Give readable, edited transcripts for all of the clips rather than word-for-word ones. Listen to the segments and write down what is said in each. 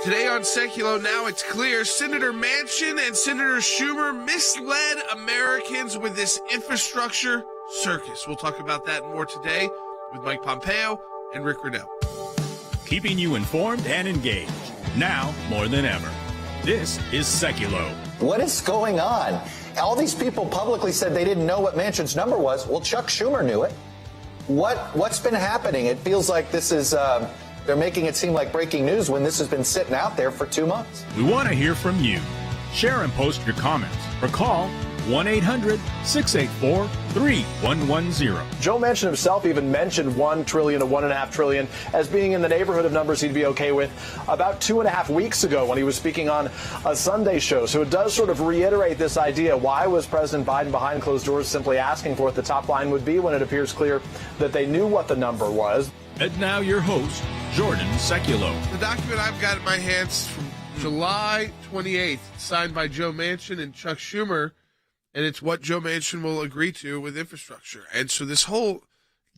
Today on Sekulow, now it's clear Senator Manchin and Senator Schumer misled Americans with this infrastructure circus. We'll talk about that and more today with Mike Pompeo and Rick Riddell. Keeping you informed and engaged, now more than ever. This is Sekulow. What is going on? All these people publicly said they didn't know what Manchin's number was. Well, Chuck Schumer knew it. What's been happening? It feels like this is... They're making it seem like breaking news when this has been sitting out there for 2 months. We want to hear from you. Share and post your comments or call 1-800-684-3110. Joe Manchin himself even mentioned $1 trillion to $1.5 trillion as being in the neighborhood of numbers he'd be okay with about 2.5 weeks ago when he was speaking on a Sunday show. So it does sort of reiterate this idea. Why was President Biden behind closed doors simply asking for what the top line would be when it appears clear that they knew what the number was? And now your host, Jordan Sekulow. The document I've got in my hands from July 28th, signed by Joe Manchin and Chuck Schumer, and it's what Joe Manchin will agree to with infrastructure. And so this whole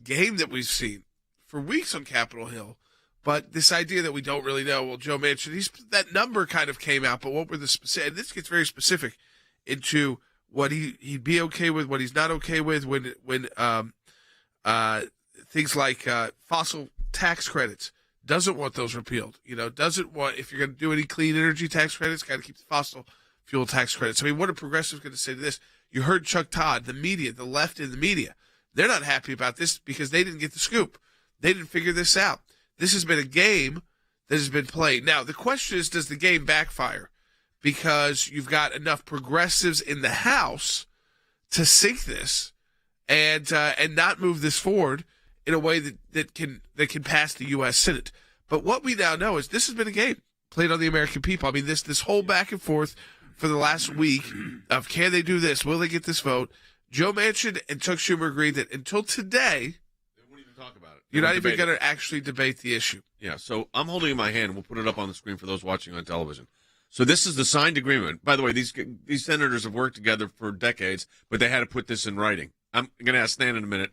game that we've seen for weeks on Capitol Hill, but this idea that we don't really know, well, Joe Manchin, that number kind of came out, but what were the specific, and this gets very specific into what he'd be okay with, what he's not okay with when things like fossil tax credits, doesn't want those repealed. Doesn't want, if you're going to do any clean energy tax credits, got to keep the fossil fuel tax credits. I mean, what are progressives going to say to this? You heard Chuck Todd, the media, the left in the media. They're not happy about this because they didn't get the scoop. They didn't figure this out. This has been a game that has been played. Now, the question is, does the game backfire? Because you've got enough progressives in the House to sink this and not move this forward in a way that can pass the U.S. Senate. But what we now know is this has been a game played on the American people. I mean, this whole back and forth for the last week of can they do this? Will they get this vote? Joe Manchin and Chuck Schumer agreed that until today, they won't even talk about it. You're not even going to actually debate the issue. Yeah, so I'm holding in my hand. We'll put it up on the screen for those watching on television. So this is the signed agreement. By the way, these senators have worked together for decades, but they had to put this in writing. I'm going to ask Stan in a minute,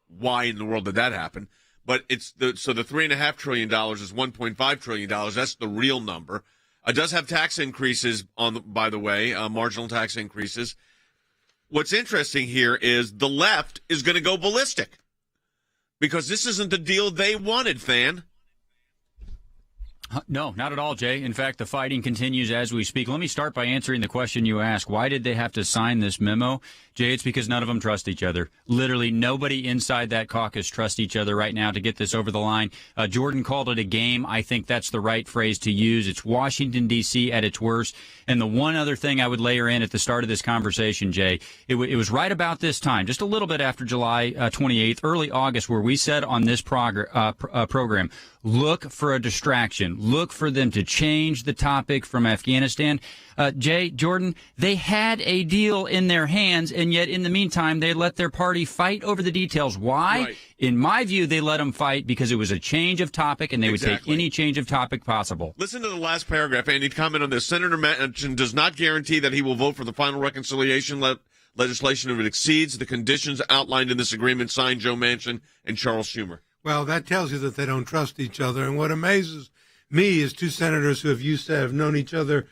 why in the world did that happen? But it's the $3.5 trillion is $1.5 trillion. That's the real number. It does have tax increases by the way, marginal tax increases. What's interesting here is the left is going to go ballistic because this isn't the deal they wanted, Fan. No, not at all, Jay. In fact, the fighting continues as we speak. Let me start by answering the question you asked. Why did they have to sign this memo? Jay, it's because none of them trust each other. Literally nobody inside that caucus trusts each other right now to get this over the line. Jordan called it a game. I think that's the right phrase to use. It's Washington, D.C. at its worst. And the one other thing I would layer in at the start of this conversation, Jay, it was right about this time, just a little bit after July 28th, early August, where we said on this program, look for a distraction. Look for them to change the topic from Afghanistan. Jay, Jordan, they had a deal in their hands, and yet in the meantime, they let their party fight over the details. Why? Right. In my view, they let them fight because it was a change of topic, and they would take any change of topic possible. Listen to the last paragraph, Andy. Comment on this. Senator Manchin does not guarantee that he will vote for the final reconciliation legislation if it exceeds the conditions outlined in this agreement signed Joe Manchin and Charles Schumer. Well, that tells you that they don't trust each other. And what amazes me is two senators who have known each other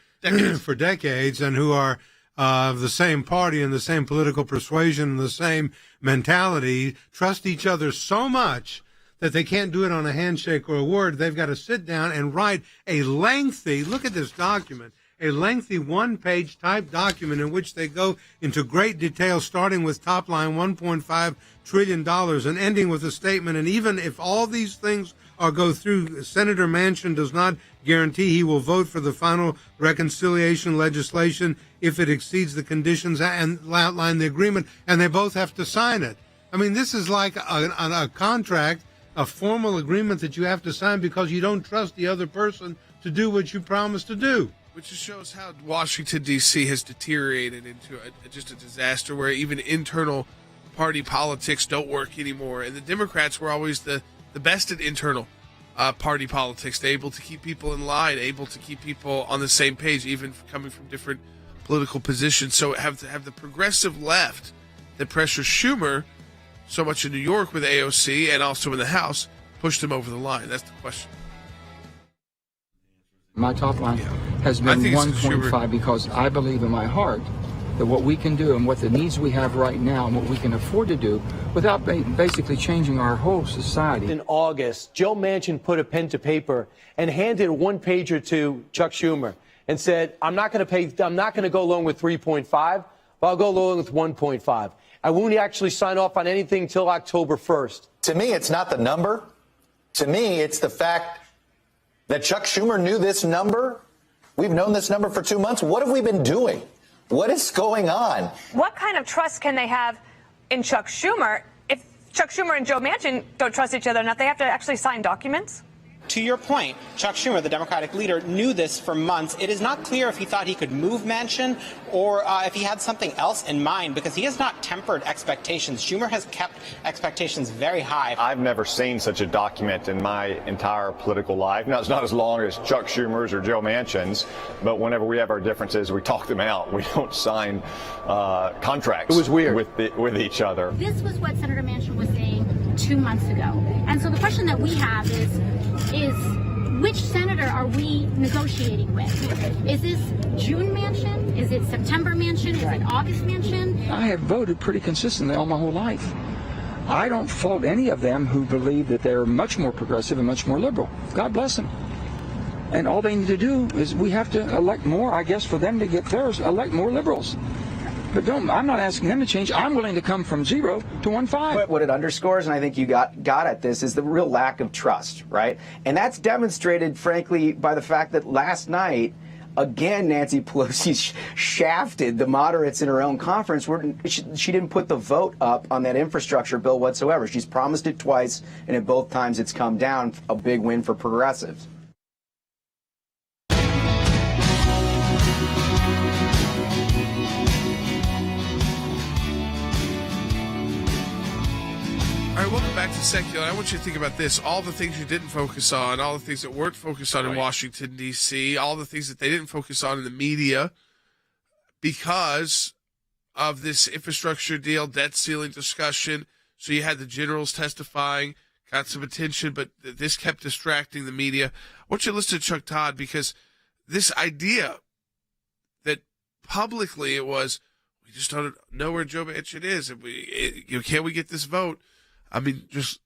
for decades and who are of the same party and the same political persuasion and the same mentality trust each other so much that they can't do it on a handshake or a word. They've got to sit down and write a lengthy, look at this document, a lengthy one-page type document in which they go into great detail, starting with top line $1.5 trillion and ending with a statement. And even if all these things go through, Senator Manchin does not guarantee he will vote for the final reconciliation legislation if it exceeds the conditions and outline the agreement, and they both have to sign it. I mean, this is like a contract, a formal agreement that you have to sign because you don't trust the other person to do what you promised to do. Which just shows how Washington, D.C. has deteriorated into just a disaster where even internal party politics don't work anymore. And the Democrats were always the best at internal party politics. They're able to keep people in line, able to keep people on the same page, even coming from different political positions. So have the progressive left that pressures Schumer so much in New York with AOC and also in the House pushed him over the line? That's the question. My top line has I been think it's 1.5 because I believe in my heart that what we can do and what the needs we have right now and what we can afford to do without basically changing our whole society. In August, Joe Manchin put a pen to paper and handed a one-pager to Chuck Schumer and said, I'm not going to go along with 3.5, but I'll go along with 1.5. I won't actually sign off on anything until October 1st. To me, it's not the number. To me, it's the fact that Chuck Schumer knew this number. We've known this number for 2 months. What have we been doing? What is going on? What kind of trust can they have in Chuck Schumer if Chuck Schumer and Joe Manchin don't trust each other enough? They have to actually sign documents? To your point, Chuck Schumer, the Democratic leader, knew this for months. It is not clear if he thought he could move Manchin or if he had something else in mind, because he has not tempered expectations. Schumer has kept expectations very high. I've never seen such a document in my entire political life. Now, it's not as long as Chuck Schumer's or Joe Manchin's, but whenever we have our differences, we talk them out. We don't sign contracts. It was weird. with each other. This was what Senator Manchin was saying 2 months ago. And so the question that we have is which senator are we negotiating with? Is this June Manchin? Is it September Manchin? Is it August Manchin? I have voted pretty consistently all my whole life. I don't fault any of them who believe that they're much more progressive and much more liberal. God bless them. And all they need to do is we have to elect more, I guess, for them to get theirs, elect more liberals. But I'm not asking them to change. I'm willing to come from 0 to 1.5. What it underscores, and I think you got at this, is the real lack of trust, right? And that's demonstrated, frankly, by the fact that last night, again, Nancy Pelosi shafted the moderates in her own conference where she didn't put the vote up on that infrastructure bill whatsoever. She's promised it twice, and at both times it's come down. A big win for progressives. All right, welcome back to Sekulow. I want you to think about this. All the things you didn't focus on, all the things that weren't focused on in Washington, D.C., all the things that they didn't focus on in the media because of this infrastructure deal, debt ceiling discussion. So you had the generals testifying, got some attention, but this kept distracting the media. I want you to listen to Chuck Todd because this idea that publicly it was, we just don't know where Joe Manchin is, and can we get this vote? I mean, just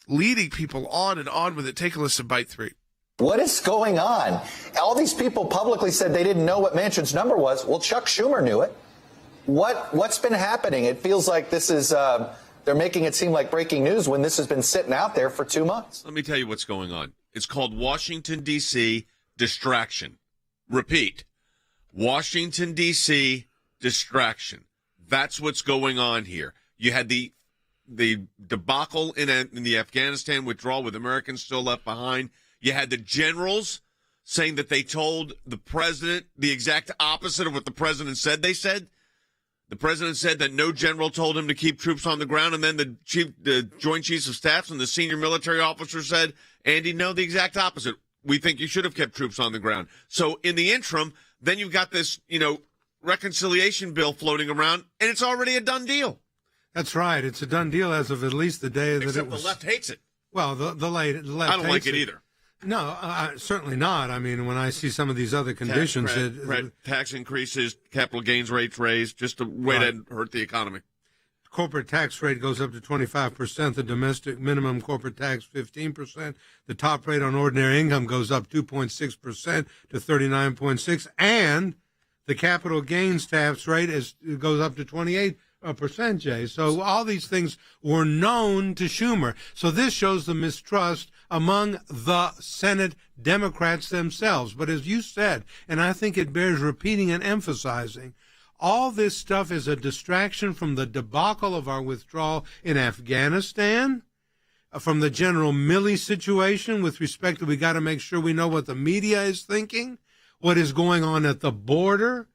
leading people on and on with it. Take a listen, bite 3. What is going on? All these people publicly said they didn't know what Manchin's number was. Well, Chuck Schumer knew it. What's been happening? It feels like this is they're making it seem like breaking news when this has been sitting out there for 2 months. Let me tell you what's going on. It's called Washington, D.C. distraction. Repeat. Washington, D.C. distraction. That's what's going on here. You had the debacle in the Afghanistan withdrawal with Americans still left behind. You had the generals saying that they told the president the exact opposite of what the president said they said. The president said that no general told him to keep troops on the ground, and then the Joint Chiefs of Staff and the senior military officer said, Andy, no, the exact opposite. We think you should have kept troops on the ground. So in the interim, then you've got this, reconciliation bill floating around, and it's already a done deal. That's right. It's a done deal as of at least the day that Except it was. The left hates it. Well, the left I don't like it either. No, certainly not. I mean, when I see some of these other conditions, tax increases, capital gains rates raised, just a way to hurt the economy. Corporate tax rate goes up to 25%. The domestic minimum corporate tax 15%. The top rate on ordinary income goes up 2.6% to 39.6%, and the capital gains tax rate goes up to 28%, Jay. So all these things were known to Schumer. So this shows the mistrust among the Senate Democrats themselves. But as you said, and I think it bears repeating and emphasizing, all this stuff is a distraction from the debacle of our withdrawal in Afghanistan, from the General Milley situation with respect to we got to make sure we know what the media is thinking, what is going on at the border,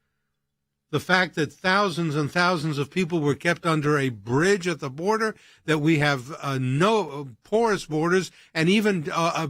the fact that thousands and thousands of people were kept under a bridge at the border, that we have no porous borders, and even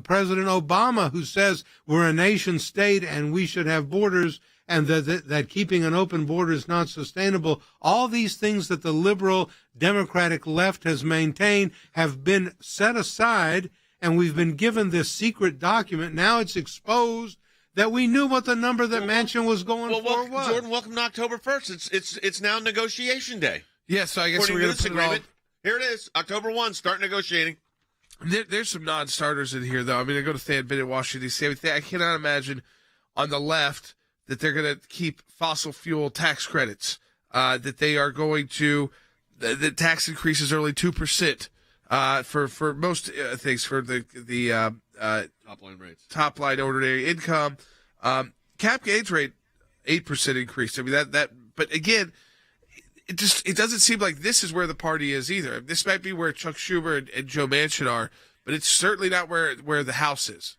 President Obama, who says we're a nation state and we should have borders, and that keeping an open border is not sustainable. All these things that the liberal Democratic left has maintained have been set aside, and we've been given this secret document. Now it's exposed that we knew what the number that Manchin was going for was. Jordan, welcome to October 1st. It's now negotiation day. Yeah, so I guess According we're going to put it all. Here it is, October 1, start negotiating. There's some non-starters in here, though. I mean, I go to Than Bennett, Washington, D.C. I cannot imagine on the left that they're going to keep fossil fuel tax credits, that they are going to the tax increases are only 2% for most things, for the top line rates, top line ordinary income. Cap gains rate 8% increase. I mean that but again, it doesn't seem like this is where the party is either. This might be where Chuck Schumer and Joe Manchin are, but it's certainly not where the House is.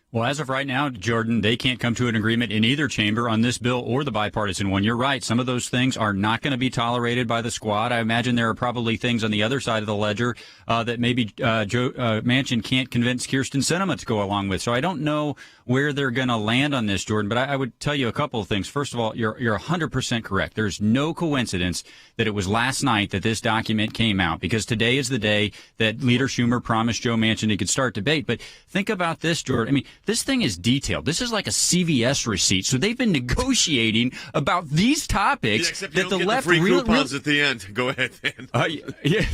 Well, as of right now, Jordan, they can't come to an agreement in either chamber on this bill or the bipartisan one. You're right. Some of those things are not going to be tolerated by the squad. I imagine there are probably things on the other side of the ledger that maybe Joe Manchin can't convince Kyrsten Sinema to go along with. So I don't know where they're going to land on this, Jordan, but I would tell you a couple of things. First of all, you're 100% correct. There's no coincidence that it was last night that this document came out, because today is the day that Leader Schumer promised Joe Manchin he could start debate. But think about this, Jordan. I mean, this thing is detailed. This is like a CVS receipt. So they've been negotiating about these topics except that you the don't get left the free really coupons at the end. Go ahead, Dan. Yeah,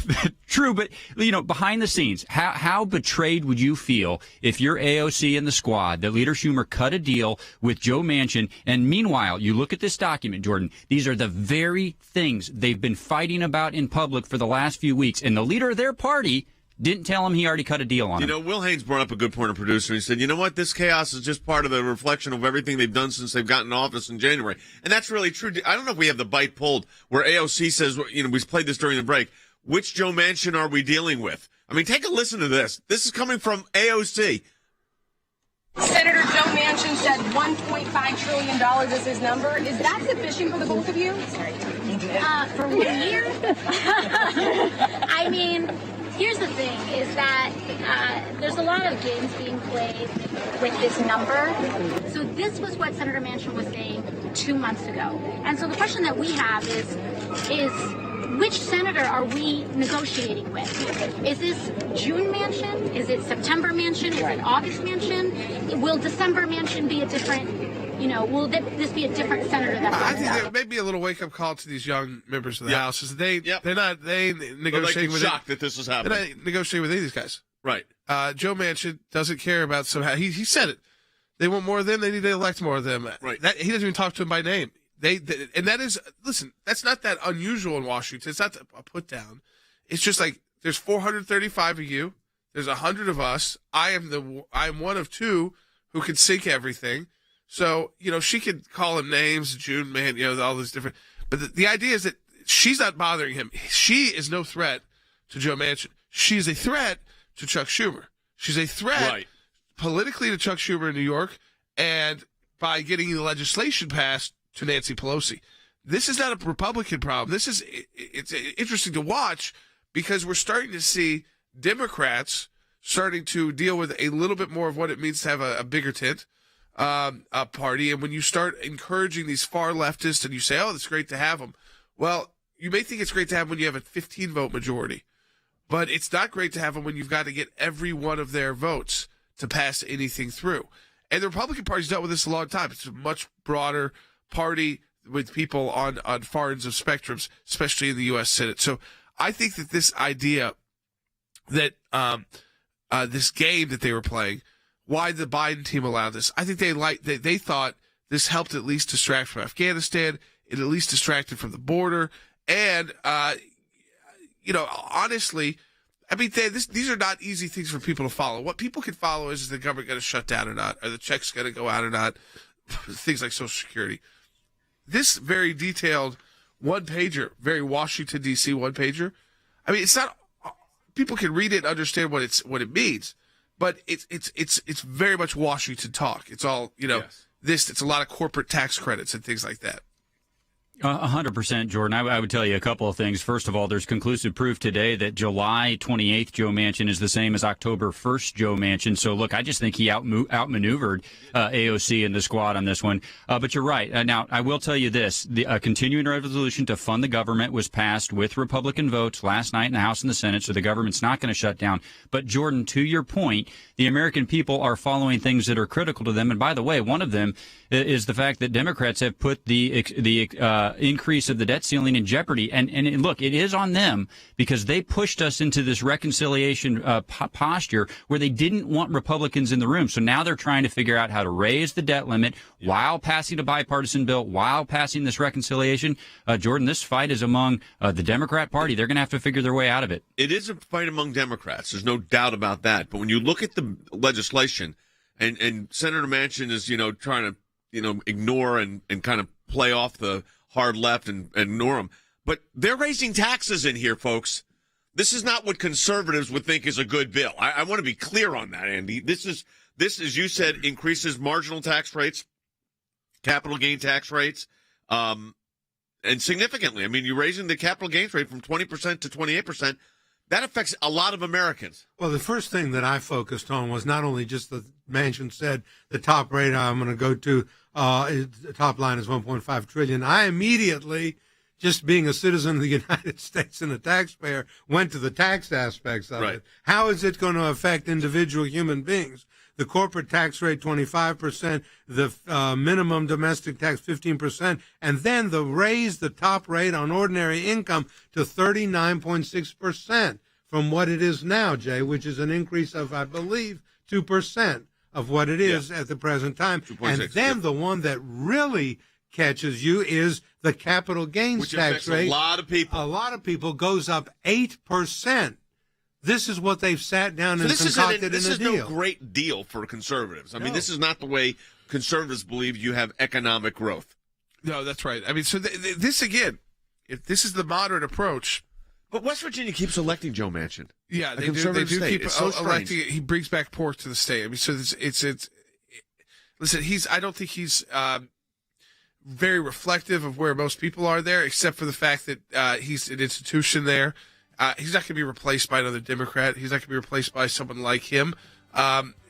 true. But, behind the scenes, how betrayed would you feel if you're AOC and the squad, that Leader Schumer cut a deal with Joe Manchin, and meanwhile, you look at this document, Jordan, these are the very things they've been fighting about in public for the last few weeks, and the leader of their party didn't tell him he already cut a deal on him. Will Haynes brought up a good point, of producer. He said, you know what? This chaos is just part of the reflection of everything they've done since they've gotten in office in January. And that's really true. I don't know if we have the bite pulled where AOC says, we played this during the break. Which Joe Manchin are we dealing with? I mean, take a listen to this. This is coming from AOC. Senator Joe Manchin said $1.5 trillion is his number. Is that sufficient for the both of you? For 1 year? I mean, here's the thing, is that there's a lot of games being played with this number. So this was what Senator Manchin was saying 2 months ago. And so the question that we have is which senator are we negotiating with? Is this June Manchin? Is it September Manchin? Is it August Manchin? Will December Manchin be a different, will this be a different senator that I think there may be a little wake-up call to these young members of the House. Is they negotiating with shocked that this is happening. They're not negotiating with any of these guys. Right. Joe Manchin doesn't care about somehow. He said it. They want more of them. They need to elect more of them. Right. He doesn't even talk to them by name. And that is, listen, that's not that unusual in Washington. It's not a put down. It's just like there's 435 of you. There's 100 of us. I'm one of two who can sync everything. So, she could call him names, June, man, all these different. But the idea is that she's not bothering him. She is no threat to Joe Manchin. She's a threat to Chuck Schumer. She's a threat politically to Chuck Schumer in New York, and by getting the legislation passed to Nancy Pelosi. This is not a Republican problem. It's interesting to watch, because we're starting to see Democrats starting to deal with a little bit more of what it means to have a bigger tent party. And when you start encouraging these far leftists and you say, oh, it's great to have them. Well, you may think it's great to have them when you have a 15-vote majority, but it's not great to have them when you've got to get every one of their votes to pass anything through. And the Republican Party's dealt with this a long time. It's a much broader party with people on far ends of spectrums, especially in the U.S. Senate. So I think that this idea that this game that they were playing, why the Biden team allowed this, I think they thought this helped at least distract from Afghanistan. It at least distracted from the border. And, honestly, I mean, these are not easy things for people to follow. What people can follow is the government going to shut down or not? Are the checks going to go out or not? Things like Social Security. This very detailed one-pager, very Washington, D.C. one-pager, I mean, it's not – people can read it and understand what it means, but it's very much Washington talk. It's all, it's a lot of corporate tax credits and things like that. 100%, Jordan. I would tell you a couple of things. First of all, there's conclusive proof today that July 28th Joe Manchin is the same as October 1st Joe Manchin. So, look, I just think he outmaneuvered AOC and the squad on this one. But you're right. Now, I will tell you this. The continuing resolution to fund the government was passed with Republican votes last night in the House and the Senate, so the government's not going to shut down. But, Jordan, to your point, the American people are following things that are critical to them. And, by the way, one of them is the fact that Democrats have put the increase of the debt ceiling in jeopardy. And look, it is on them because they pushed us into this reconciliation posture where they didn't want Republicans in the room. So now they're trying to figure out how to raise the debt limit while passing a bipartisan bill, while passing this reconciliation. Jordan, this fight is among the Democrat Party. They're going to have to figure their way out of it. It is a fight among Democrats. There's no doubt about that. But when you look at the legislation, and Senator Manchin is, trying to, ignore and kind of play off the hard left and ignore them. But they're raising taxes in here, folks. This is not what conservatives would think is a good bill. I want to be clear on that, Andy. This, as you said, increases marginal tax rates, capital gain tax rates, and significantly. I mean, you're raising the capital gains rate from 20% to 28%. That affects a lot of Americans. Well, the first thing that I focused on was not only just the Manchin said the top rate I'm going to go to, the top line is $1.5 trillion. I immediately, just being a citizen of the United States and a taxpayer, went to the tax aspects of it. How is it going to affect individual human beings? The corporate tax rate, 25%, the minimum domestic tax, 15%, and then raise the top rate on ordinary income to 39.6% from what it is now, Jay, which is an increase of, I believe, 2% of what it is at the present time. And then the one that really catches you is the capital gains tax rate. A lot of people goes up 8%. This is what they've sat down and concocted in a deal. This is no great deal for conservatives. I mean, this is not the way conservatives believe you have economic growth. No, that's right. I mean, so this again, if this is the moderate approach. But West Virginia keeps electing Joe Manchin. Yeah, they do keep electing it. He brings back pork to the state. I mean, so it's listen, I don't think he's very reflective of where most people are there, except for the fact that he's an institution there. He's not going to be replaced by another Democrat. He's not going to be replaced by someone like him.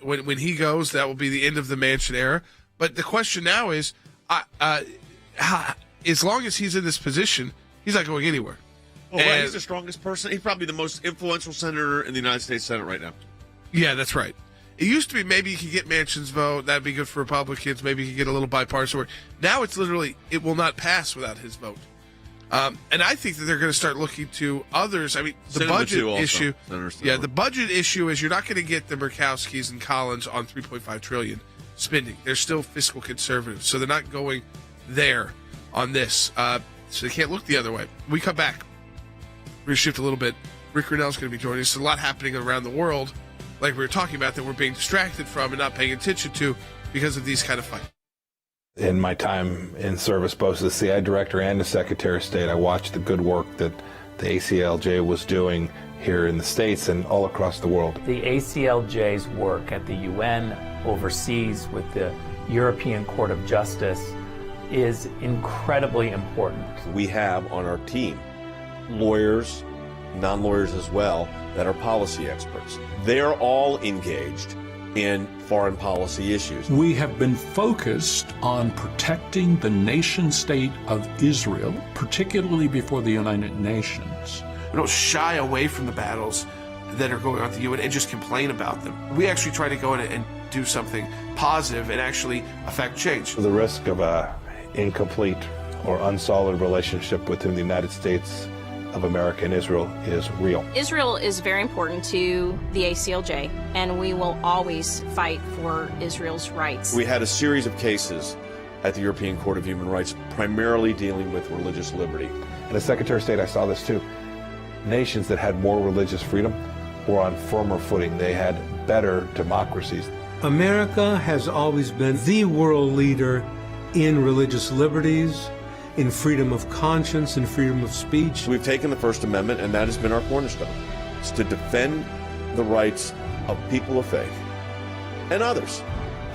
When he goes, that will be the end of the Manchin era. But the question now is, as long as he's in this position, he's not going anywhere. Oh, right. He's the strongest person. He's probably the most influential senator in the United States Senate right now. Yeah, that's right. It used to be maybe you could get Manchin's vote. That'd be good for Republicans. Maybe you could get a little bipartisan work. Now it's literally, it will not pass without his vote. And I think that they're going to start looking to others. I mean, the budget issue. The budget issue is you're not going to get the Murkowskis and Collins on $3.5 trillion spending. They're still fiscal conservatives, so they're not going there on this. So they can't look the other way. When we come back, we're going to shift a little bit. Rick Grinnell's going to be joining us. There's a lot happening around the world, like we were talking about, that we're being distracted from and not paying attention to because of these kind of fights. In my time in service, both as the CI director and as Secretary of State, I watched the good work that the ACLJ was doing here in the States and all across the world. The ACLJ's work at the UN, overseas with the European Court of Justice, is incredibly important. We have on our team lawyers, non-lawyers as well, that are policy experts. They're all engaged in foreign policy issues. We have been focused on protecting the nation state of Israel, particularly before the United Nations. We don't shy away from the battles that are going on at the UN and just complain about them. We actually try to go in and do something positive and actually affect change. The risk of an incomplete or unsolid relationship within the United States of America and Israel is real. Israel is very important to the ACLJ, and we will always fight for Israel's rights. We had a series of cases at the European Court of Human Rights, primarily dealing with religious liberty. And as Secretary of State, I saw this too. Nations that had more religious freedom were on firmer footing. They had better democracies. America has always been the world leader in religious liberties, in freedom of conscience and freedom of speech. We've taken the First Amendment, and that has been our cornerstone. It's to defend the rights of people of faith and others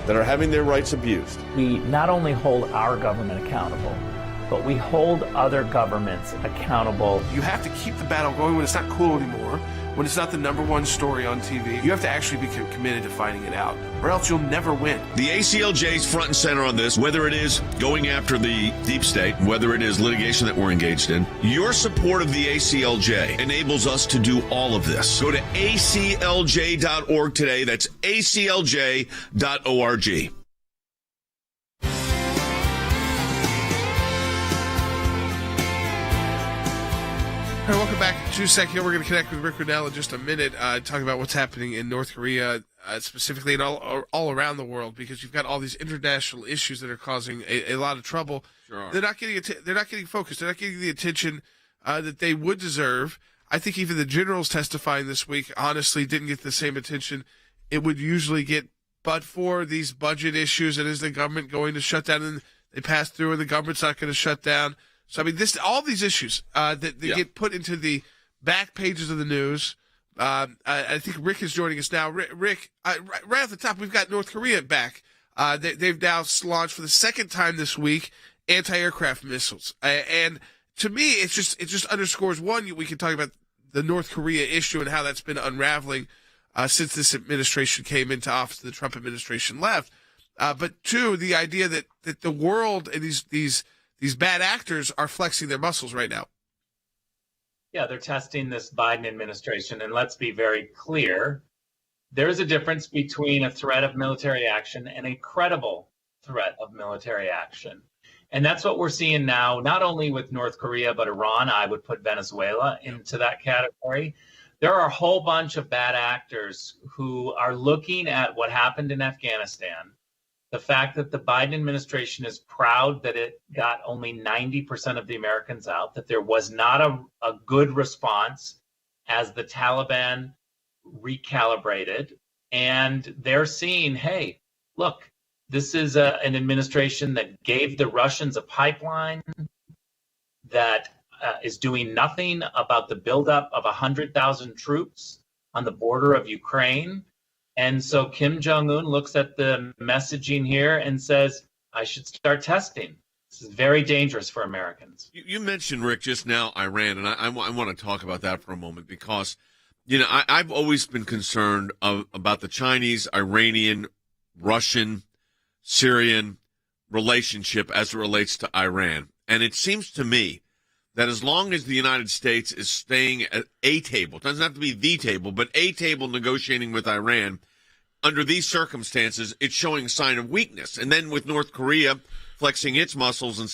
that are having their rights abused. We not only hold our government accountable, but we hold other governments accountable. You have to keep the battle going when it's not cool anymore, when it's not the number one story on TV. You have to actually be committed to fighting it out, or else you'll never win. The ACLJ's front and center on this, whether it is going after the deep state, whether it is litigation that we're engaged in. Your support of the ACLJ enables us to do all of this. Go to aclj.org today. That's aclj.org. All right, welcome back to Sekulow. We're going to connect with Rick Grenell in just a minute, talk about what's happening in North Korea, specifically and all around the world, because you've got all these international issues that are causing a lot of trouble. Sure. They're not getting focused. They're not getting the attention that they would deserve. I think even the generals testifying this week honestly didn't get the same attention it would usually get, but for these budget issues, and is the government going to shut down, and they pass through, and the government's not going to shut down. So, I mean, all these issues that get put into the back pages of the news. I think Rick is joining us now. Rick, right off the top, we've got North Korea back. They've now launched for the second time this week anti-aircraft missiles. And to me, it just underscores, one, we can talk about the North Korea issue and how that's been unraveling since this administration came into office, the Trump administration left. But two, the idea that the world and these bad actors are flexing their muscles right now. Yeah, they're testing this Biden administration. And let's be very clear. There's a difference between a threat of military action and a credible threat of military action. And that's what we're seeing now, not only with North Korea, but Iran. I would put Venezuela into that category. There are a whole bunch of bad actors who are looking at what happened in Afghanistan. The fact that the Biden administration is proud that it got only 90% of the Americans out, that there was not a good response as the Taliban recalibrated. And they're seeing, hey, look, this is an administration that gave the Russians a pipeline, that is doing nothing about the buildup of 100,000 troops on the border of Ukraine. And so Kim Jong-un looks at the messaging here and says, I should start testing. This is very dangerous for Americans. You mentioned, Rick, just now Iran, and I want to talk about that for a moment because, I've always been concerned about the Chinese, Iranian, Russian, Syrian relationship as it relates to Iran. And it seems to me that as long as the United States is staying at a table, it doesn't have to be the table, but a table negotiating with Iran, under these circumstances, it's showing a sign of weakness. And then with North Korea flexing its muscles and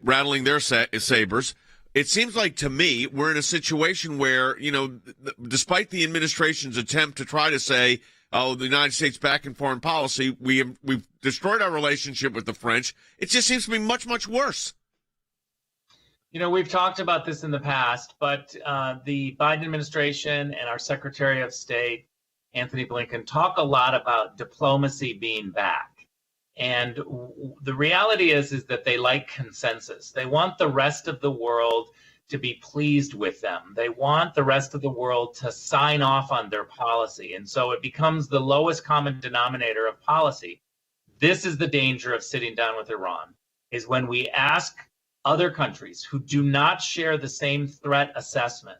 rattling their sabers, it seems like to me we're in a situation where, despite the administration's attempt to try to say, oh, the United States back in foreign policy, we've destroyed our relationship with the French. It just seems to be much, much worse. We've talked about this in the past, but the Biden administration and our Secretary of State, Anthony Blinken, talk a lot about diplomacy being back. And the reality is that they like consensus. They want the rest of the world to be pleased with them. They want the rest of the world to sign off on their policy. And so it becomes the lowest common denominator of policy. This is the danger of sitting down with Iran, is when we ask other countries who do not share the same threat assessment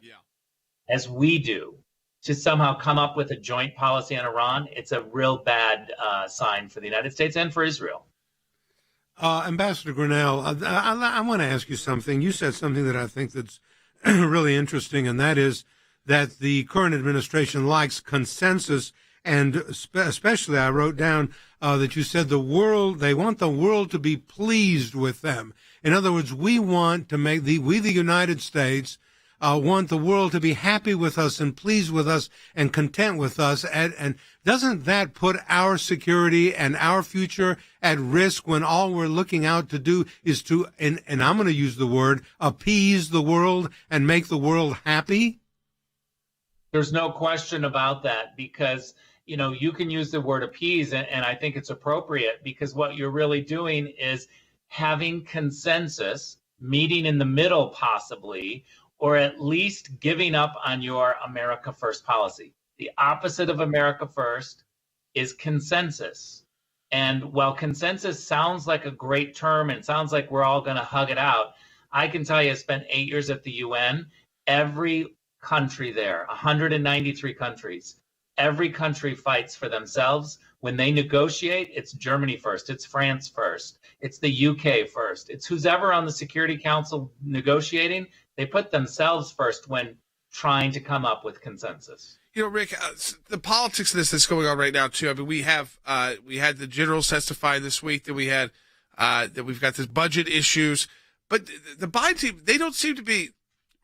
as we do to somehow come up with a joint policy on Iran, it's a real bad sign for the United States and for Israel. Ambassador Grenell, I want to ask you something. You said something that I think that's really interesting, and that is that the current administration likes consensus, and especially I wrote down that you said they want the world to be pleased with them. In other words, we want to we the United States want the world to be happy with us and pleased with us and content with us. And doesn't that put our security and our future at risk when all we're looking out to do is to, and I'm going to use the word, appease the world and make the world happy? There's no question about that, because you can use the word appease, and I think it's appropriate, because what you're really doing is having consensus, meeting in the middle possibly, or at least giving up on your America First policy. The opposite of America First is consensus. And while consensus sounds like a great term and sounds like we're all going to hug it out, I can tell you I spent 8 years at the UN. Every country there, 193 countries, every country fights for themselves. When they negotiate, it's Germany first, it's France first, it's the UK first, it's who's ever on the Security Council negotiating. They put themselves first when trying to come up with consensus. You know, Rick, the politics of this that's going on right now too. I mean, we had the generals testifying this week. That we had that we've got this budget issues, but the Biden team, they don't seem to be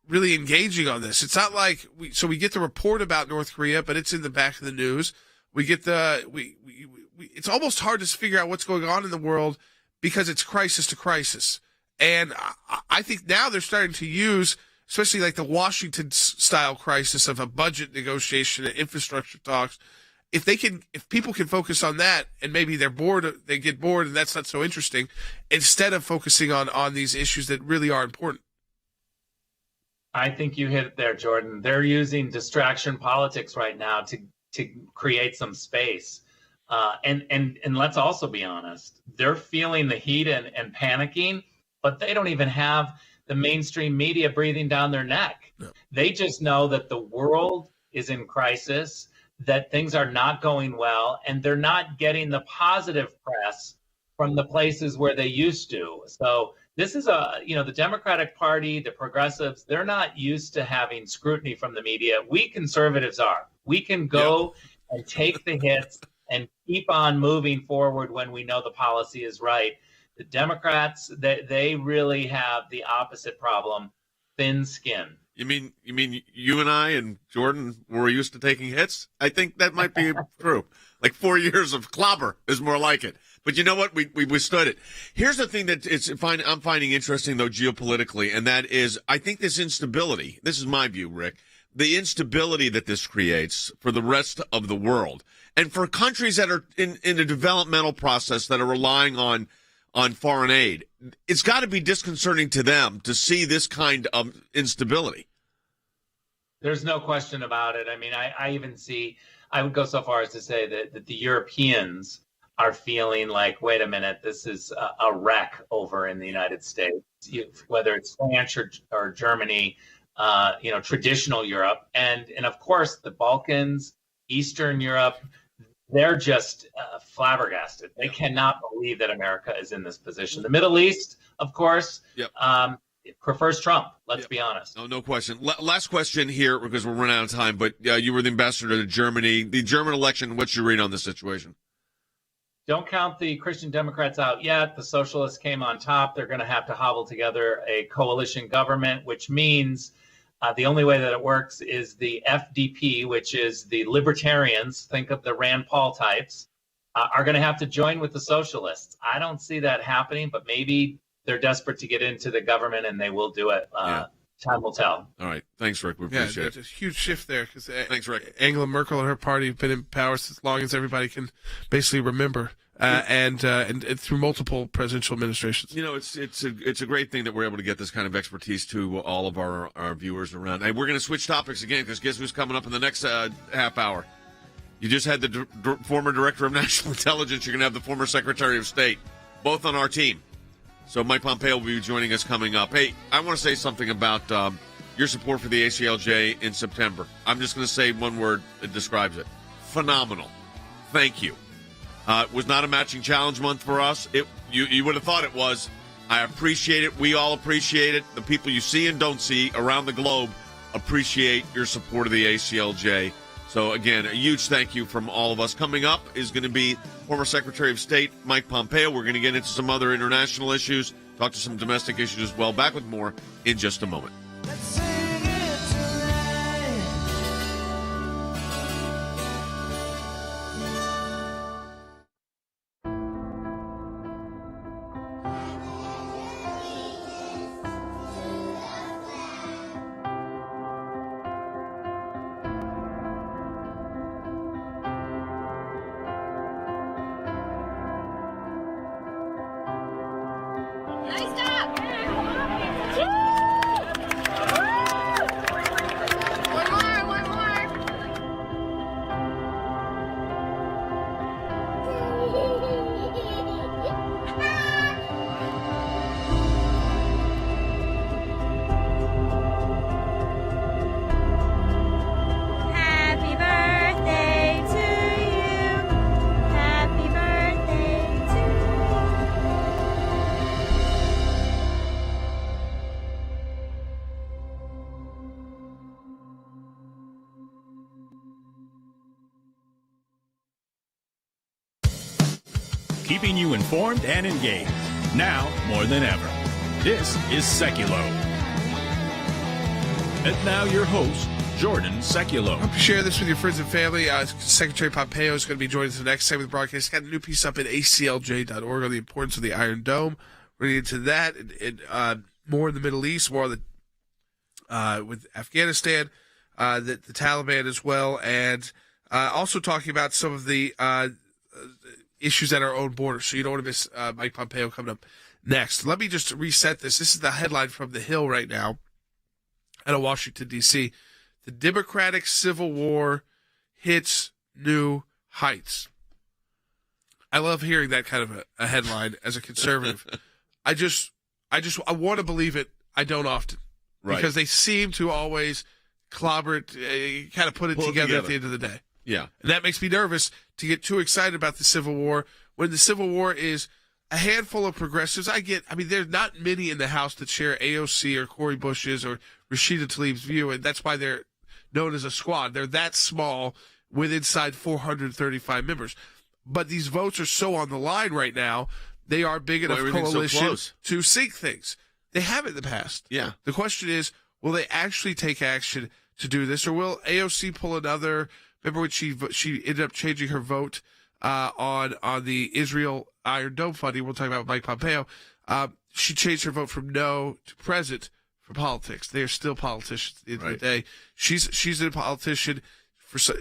really engaging on this. It's not like we get the report about North Korea, but it's in the back of the news. We get it's almost hard to figure out what's going on in the world because it's crisis to crisis. And I think now they're starting to use, especially like the Washington style crisis of a budget negotiation and infrastructure talks. If people can focus on that, and maybe they get bored and that's not so interesting, instead of focusing on these issues that really are important. I think you hit it there, Jordan. They're using distraction politics right now to create some space. And let's also be honest, they're feeling the heat and panicking, but they don't even have the mainstream media breathing down their neck. No. They just know that the world is in crisis, that things are not going well, and they're not getting the positive press from the places where they used to. So this is the Democratic Party, the progressives, they're not used to having scrutiny from the media. We conservatives are. We can go and take the hits and keep on moving forward when we know the policy is right. The Democrats, they really have the opposite problem, thin skin. You mean you and I and Jordan were used to taking hits? I think that might be true. Like 4 years of clobber is more like it. But you know what? We withstood it. Here's the thing that I'm finding interesting, though, geopolitically, and that is I think this instability, this is my view, Rick, the instability that this creates for the rest of the world and for countries that are in a developmental process that are relying on foreign aid, it's got to be disconcerting to them to see this kind of instability. There's no question about it. I mean, I would go so far as to say that the Europeans are feeling like, wait a minute, this is a wreck over in the United States, whether it's France or Germany, traditional Europe. And of course, the Balkans, Eastern Europe, they're just flabbergasted. They cannot believe that America is in this position. The Middle East, of course, prefers Trump. Let's be honest. No question. Last question here, because we're running out of time, but you were the ambassador to Germany. The German election, what's your read on the situation? Don't count the Christian Democrats out yet. The socialists came on top. They're going to have to hobble together a coalition government, which means the only way that it works is the FDP, which is the libertarians, think of the Rand Paul types, are going to have to join with the socialists. I don't see that happening, but maybe they're desperate to get into the government and they will do it. Time will tell. All right. Thanks, Rick. We appreciate it. There's a huge shift there because thanks, Rick. Angela Merkel and her party have been in power as long as everybody can basically remember. And through multiple presidential administrations. You know, it's a great thing that we're able to get this kind of expertise to all of our viewers around. Hey, we're going to switch topics again because guess who's coming up in the next half hour? You just had the former Director of National Intelligence. You're going to have the former Secretary of State, both on our team. So Mike Pompeo will be joining us coming up. Hey, I want to say something about your support for the ACLJ in September. I'm just going to say one word that describes it. Phenomenal. Thank you. It was not a matching challenge month for us. You would have thought it was. I appreciate it. We all appreciate it. The people you see and don't see around the globe appreciate your support of the ACLJ. So, again, a huge thank you from all of us. Coming up is going to be former Secretary of State Mike Pompeo. We're going to get into some other international issues, talk to some domestic issues as well. Back with more in just a moment. keeping you informed and engaged. Now more than ever. This is Sekulow. And now your host, Jordan Sekulow. Hope you share this with your friends and family. Secretary Pompeo is going to be joining us the next segment of the broadcast. He's got a new piece up at aclj.org on the importance of the Iron Dome. We're going to get into that and more in the Middle East, more with Afghanistan, the Taliban as well, and also talking about some of the issues at our own border. So you don't want to miss Mike Pompeo coming up next. Let me just reset this. This is the headline from The Hill right now out of Washington, D.C. The Democratic Civil War hits new heights. I love hearing that kind of a headline as a conservative. I want to believe it. I don't often. Right. Because they seem to always clobber it, kind of put it together at the end of the day. Yeah. And that makes me nervous to get too excited about the Civil War when the Civil War is a handful of progressives. There's not many in the House that share AOC or Cori Bush's or Rashida Tlaib's view, and that's why they're known as a squad. They're that small with inside 435 members. But these votes are so on the line right now, they are big enough coalition to sink things. They have in the past. Yeah. The question is, will they actually take action to do this, or will AOC pull another? Remember when she ended up changing her vote on the Israel Iron Dome funding? We'll talk about Mike Pompeo. She changed her vote from no to present for politics. They are still politicians at the end of the day. She's a politician.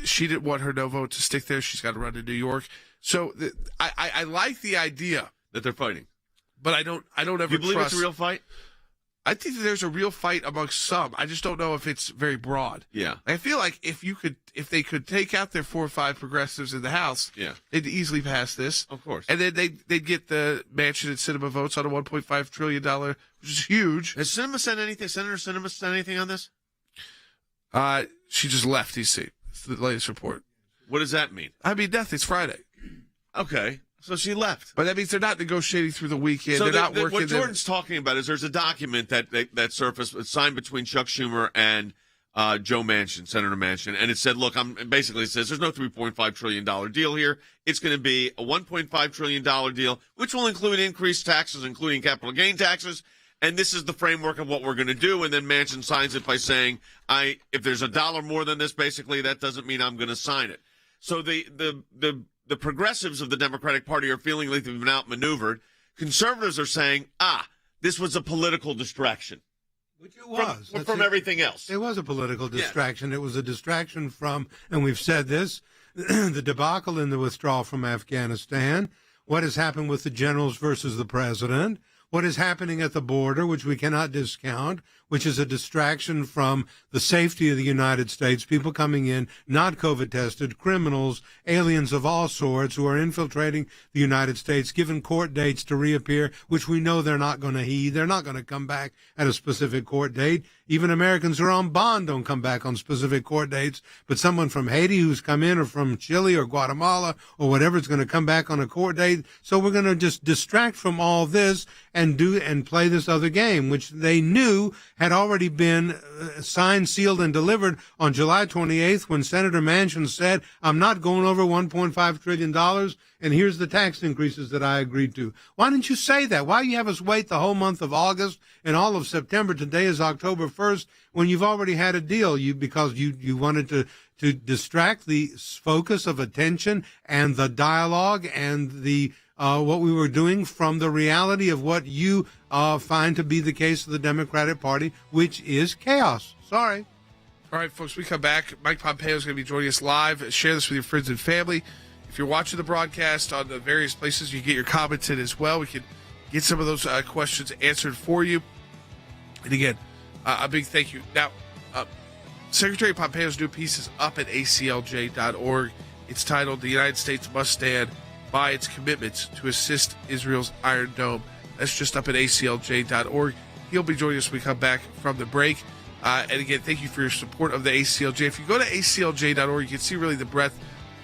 She didn't want her no vote to stick there. She's got to run to New York. So I like the idea that they're fighting, but I don't ever you believe trust. It's a real fight? I think that there's a real fight amongst some. I just don't know if it's very broad. Yeah. I feel like if they could take out their 4 or 5 progressives in the House, they'd easily pass this. Of course. And then they'd get the Manchin and Sinema votes on a $1.5 trillion, which is huge. Has Sinema sent anything? Senator Sinema sent anything on this? She just left DC. It's the latest report. What does that mean? I mean, nothing. It's Friday. Okay. So she left. But that means they're not negotiating through the weekend. So they're not working. What Jordan's talking about is there's a document that surfaced, signed between Chuck Schumer and Joe Manchin, Senator Manchin, and it said, look, basically it says there's no $3.5 trillion deal here. It's going to be a $1.5 trillion deal, which will include increased taxes, including capital gain taxes. And this is the framework of what we're going to do. And then Manchin signs it by saying, if there's $1 more than this, basically, that doesn't mean I'm going to sign it. So the progressives of the Democratic Party are feeling like they've been outmaneuvered. Conservatives are saying, this was a political distraction. Which it was. From everything else. It was a political distraction. It was a distraction from, and we've said this, the debacle in the withdrawal from Afghanistan, what has happened with the generals versus the president, what is happening at the border, which we cannot discount, which is a distraction from the safety of the United States, people coming in, not COVID tested, criminals, aliens of all sorts who are infiltrating the United States, given court dates to reappear, which we know they're not going to heed. They're not going to come back at a specific court date. Even Americans who are on bond don't come back on specific court dates. But someone from Haiti who's come in, or from Chile or Guatemala or whatever, is going to come back on a court date. So we're going to just distract from all this and play this other game, which they knew had already been signed, sealed, and delivered on July 28th when Senator Manchin said, I'm not going over $1.5 trillion, and here's the tax increases that I agreed to. Why didn't you say that? Why you have us wait the whole month of August and all of September? Today is October 1st, when you've already had a deal, because you wanted to distract the focus of attention and the dialogue and the what we were doing from the reality of what you find to be the case of the Democratic Party, which is chaos. Sorry. All right, folks, we come back. Mike Pompeo is going to be joining us live. Share this with your friends and family. If you're watching the broadcast on the various places, you get your comments in as well. We can get some of those questions answered for you. And again, a big thank you. Now, Secretary Pompeo's new piece is up at aclj.org. It's titled, "The United States Must Stand by Its Commitments to Assist Israel's Iron Dome." That's just up at aclj.org. He'll be joining us when we come back from the break. And again, thank you for your support of the ACLJ. If you go to aclj.org, you can see really the breadth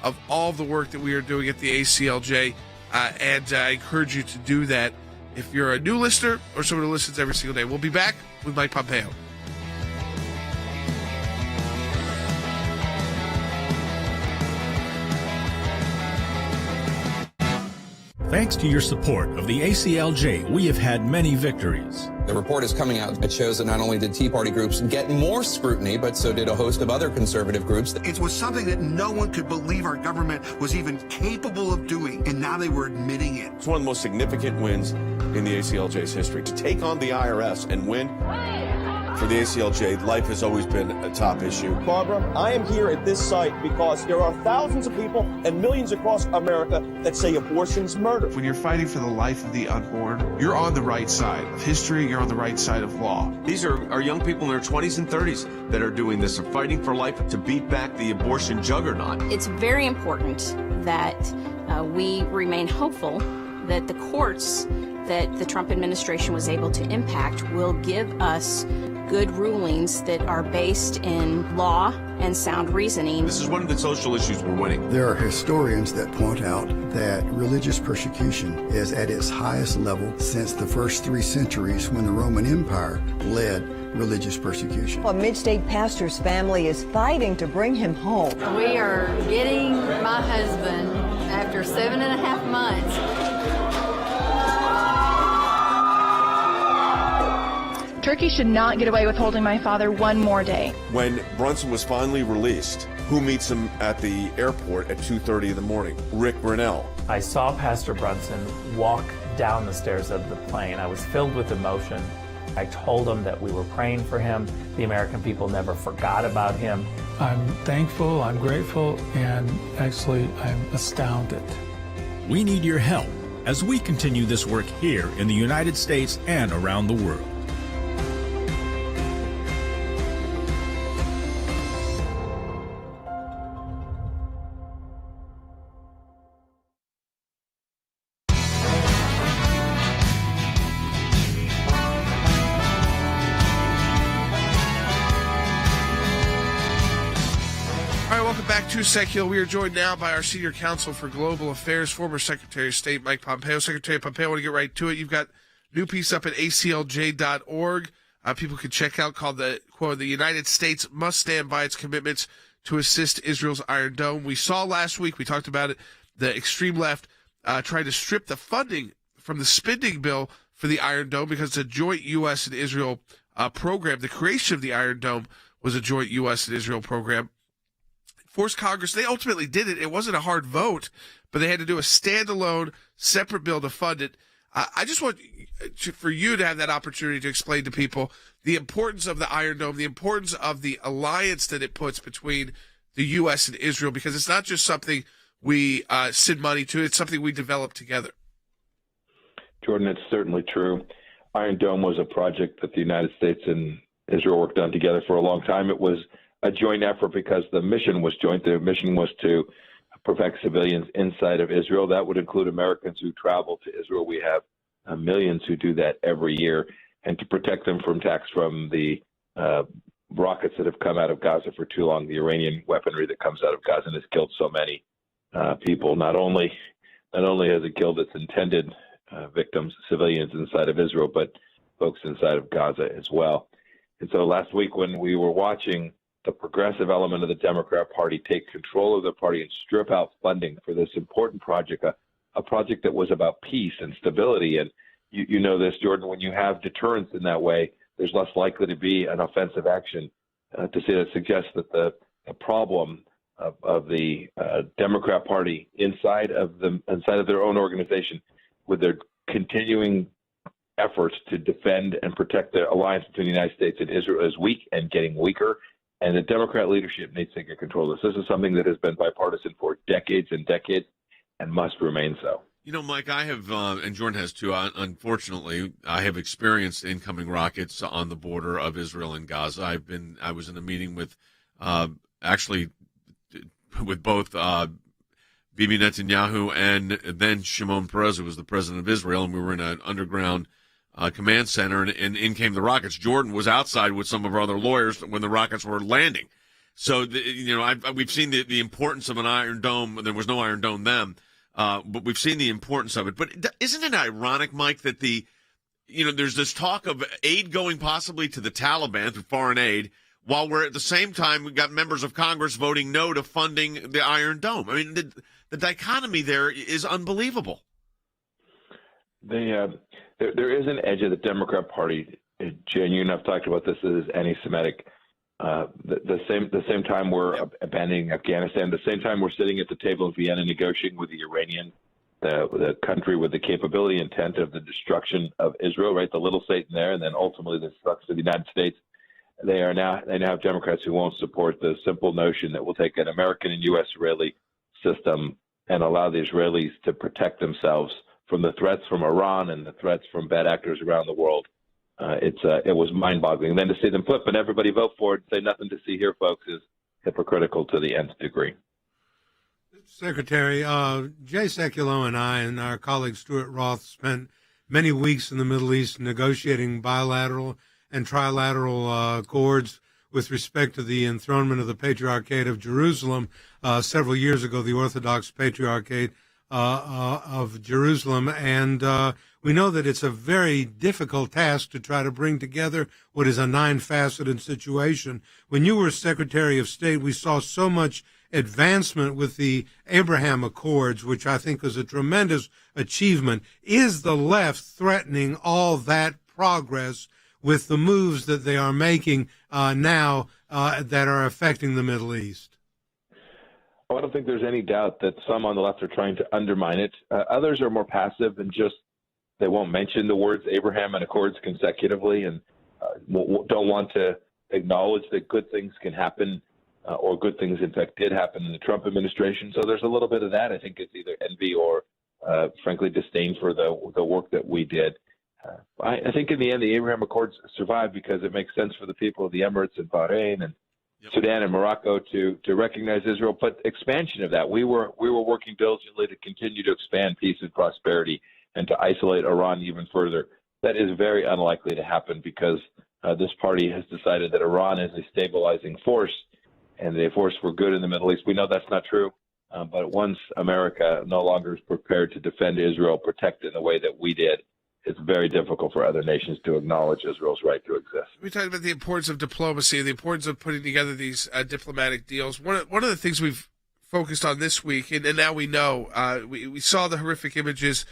of all the work that we are doing at the ACLJ. And I encourage you to do that if you're a new listener or someone who listens every single day. We'll be back with Mike Pompeo. Thanks to your support of the ACLJ, we have had many victories. The report is coming out. It shows that not only did Tea Party groups get more scrutiny, but so did a host of other conservative groups. It was something that no one could believe our government was even capable of doing, and now they were admitting it. It's one of the most significant wins in the ACLJ's history. To take on the IRS and win for the ACLJ, life has always been a top issue. Barbara, I am here at this site because there are thousands of people and millions across America that say abortion's murder. When you're fighting for the life of the unborn, you're on the right side of history, you're on the right side of law. These are young people in their 20s and 30s that are doing this, are fighting for life to beat back the abortion juggernaut. It's very important that we remain hopeful that the courts that the Trump administration was able to impact will give us good rulings that are based in law and sound reasoning. This is one of the social issues we're winning. There are historians that point out that religious persecution is at its highest level since the first 3 centuries when the Roman Empire led religious persecution. A mid-state pastor's family is fighting to bring him home. We are getting my husband after 7.5 months. Turkey should not get away with holding my father one more day. When Brunson was finally released, who meets him at the airport at 2:30 in the morning? Rick Grinnell. I saw Pastor Brunson walk down the stairs of the plane. I was filled with emotion. I told him that we were praying for him. The American people never forgot about him. I'm thankful, I'm grateful, and actually I'm astounded. We need your help as we continue this work here in the United States and around the world. Back to Sekulow. We are joined now by our Senior Counsel for Global Affairs, former Secretary of State Mike Pompeo. Secretary Pompeo, I want to get right to it. You've got a new piece up at aclj.org. People can check out called the, quote, "The United States must stand by its commitments to assist Israel's Iron Dome." We saw last week, we talked about it, the extreme left tried to strip the funding from the spending bill for the Iron Dome because it's a joint U.S. and Israel program. The creation of the Iron Dome was a joint U.S. and Israel program. Forced Congress, they ultimately did it. It wasn't a hard vote, but they had to do a standalone, separate bill to fund it. I just want for you to have that opportunity to explain to people the importance of the Iron Dome, the importance of the alliance that it puts between the U.S. and Israel, because it's not just something we send money to, it's something we develop together. Jordan, it's certainly true. Iron Dome was a project that the United States and Israel worked on together for a long time. It was a joint effort because the mission was joint. The mission was to protect civilians inside of Israel. That would include Americans who travel to Israel. We have millions who do that every year, and to protect them from attacks from the rockets that have come out of Gaza for too long, the Iranian weaponry that comes out of Gaza and has killed so many people. Not only has it killed its intended victims, civilians inside of Israel, but folks inside of Gaza as well. And so last week when we were watching the progressive element of the Democrat Party take control of the party and strip out funding for this important project, a project that was about peace and stability. And you know this, Jordan, when you have deterrence in that way, there's less likely to be an offensive action. To say that suggests that the problem of the Democrat Party inside of their own organization, with their continuing efforts to defend and protect the alliance between the United States and Israel, is weak and getting weaker. And the Democrat leadership needs to get control of this. This is something that has been bipartisan for decades and decades and must remain so. You know, Mike, I have, and Jordan has too, unfortunately, I have experienced incoming rockets on the border of Israel and Gaza. I was in a meeting with, actually, with both Bibi Netanyahu and then Shimon Peres, who was the president of Israel, and we were in an underground command center, and in came the rockets. Jordan was outside with some of our other lawyers when the rockets were landing. So, we've seen the importance of an Iron Dome. There was no Iron Dome then, but we've seen the importance of it. But isn't it ironic, Mike, that there's this talk of aid going possibly to the Taliban through foreign aid, while we're at the same time, we've got members of Congress voting no to funding the Iron Dome. I mean, the dichotomy there is unbelievable. There is an edge of the Democrat Party. Jan, you and I've talked about this as anti-Semitic. The same time we're abandoning Afghanistan, the same time we're sitting at the table in Vienna negotiating with the Iranian, the country with the capability intent of the destruction of Israel, right? The little Satan there, and then ultimately the destruction of the United States. They now have Democrats who won't support the simple notion that we'll take an American and U.S. Israeli system and allow the Israelis to protect themselves from the threats from Iran and the threats from bad actors around the world. It was mind-boggling. And then to see them flip and everybody vote for it, say nothing to see here, folks, is hypocritical to the nth degree. Secretary, Jay Sekulow and I and our colleague Stuart Roth spent many weeks in the Middle East negotiating bilateral and trilateral accords with respect to the enthronement of the Patriarchate of Jerusalem. Several years ago, the Orthodox Patriarchate of Jerusalem, and we know that it's a very difficult task to try to bring together what is a nine-faceted situation. When you were Secretary of State, we saw so much advancement with the Abraham Accords, which I think was a tremendous achievement. Is the left threatening all that progress with the moves that they are making now that are affecting the Middle East? I don't think there's any doubt that some on the left are trying to undermine it. Others are more passive and just they won't mention the words Abraham and Accords consecutively and don't want to acknowledge that good things can happen or good things, in fact, did happen in the Trump administration. So there's a little bit of that. I think it's either envy or, frankly, disdain for the work that we did. I think in the end, the Abraham Accords survived because it makes sense for the people of the Emirates and Bahrain and Sudan and Morocco to recognize Israel. But expansion of that, we were working diligently to continue to expand peace and prosperity and to isolate Iran even further. That is very unlikely to happen because this party has decided that Iran is a stabilizing force and a force for good in the Middle East. We know that's not true. But once America no longer is prepared to defend Israel, protect it in the way that we did, it's very difficult for other nations to acknowledge Israel's right to exist. We talked about the importance of diplomacy, the importance of putting together these diplomatic deals. One of the things we've focused on this week, and now we know, we saw the horrific images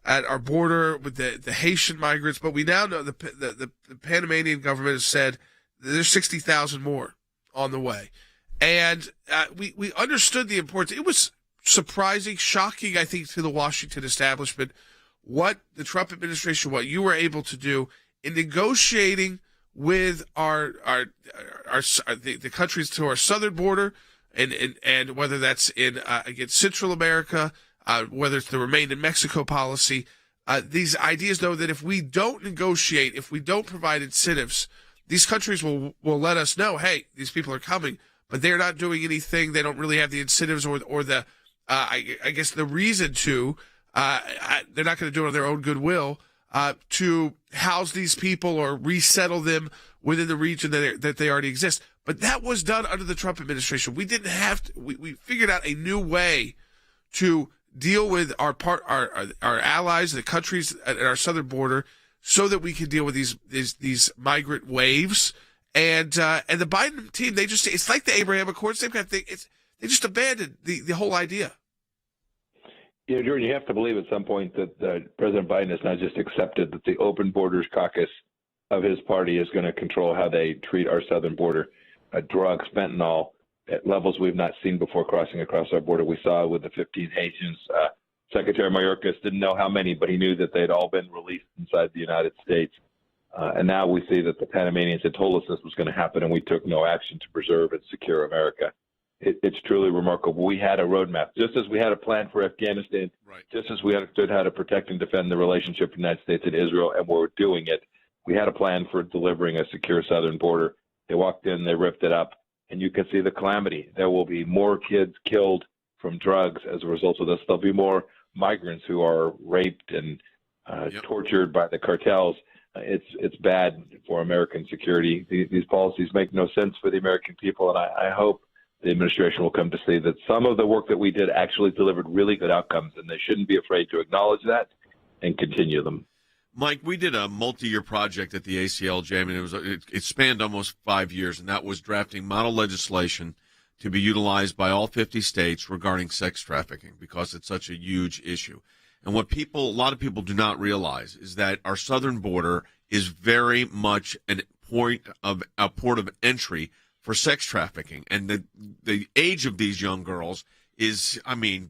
at our border with the Haitian migrants, but we now know the Panamanian government has said there's 60,000 more on the way. And we understood the importance. It was surprising, shocking, I think, to the Washington establishment what the Trump administration, what you were able to do in negotiating with the countries to our southern border, and whether that's in against Central America, whether it's the Remain in Mexico policy. These ideas, though, that if we don't negotiate, if we don't provide incentives, these countries will let us know, hey, these people are coming, but they're not doing anything. They don't really have the incentives or the I guess the reason to. They're not going to do it on their own goodwill to house these people or resettle them within the region that they already exist. But that was done under the Trump administration. We didn't have to. We figured out a new way to deal with our allies, the countries at our southern border, so that we can deal with these migrant waves. And the Biden team, it's like the Abraham Accords, same kind of thing. They just abandoned the whole idea. Yeah, Jordan, you have to believe at some point that President Biden has not just accepted that the Open Borders Caucus of his party is going to control how they treat our southern border. Drugs, fentanyl, at levels we've not seen before crossing across our border. We saw with the 15 Haitians. Secretary Mayorkas didn't know how many, but he knew that they'd all been released inside the United States. And now we see that the Panamanians had told us this was going to happen, and we took no action to preserve and secure America. It's truly remarkable. We had a roadmap, just as we had a plan for Afghanistan, just as we understood how to protect and defend the relationship of the United States and Israel, and we're doing it. We had a plan for delivering a secure southern border. They walked in, they ripped it up, and you can see the calamity. There will be more kids killed from drugs as a result of this. There'll be more migrants who are raped and tortured by the cartels. It's bad for American security. These policies make no sense for the American people, and I hope the administration will come to see that some of the work that we did actually delivered really good outcomes, and they shouldn't be afraid to acknowledge that and continue them. Mike, we did a multi-year project at the ACLJ. I mean, it spanned almost 5 years, and that was drafting model legislation to be utilized by all 50 states regarding sex trafficking because it's such a huge issue. And what a lot of people do not realize is that our southern border is very much a port of entry for sex trafficking. And the age of these young girls is, I mean,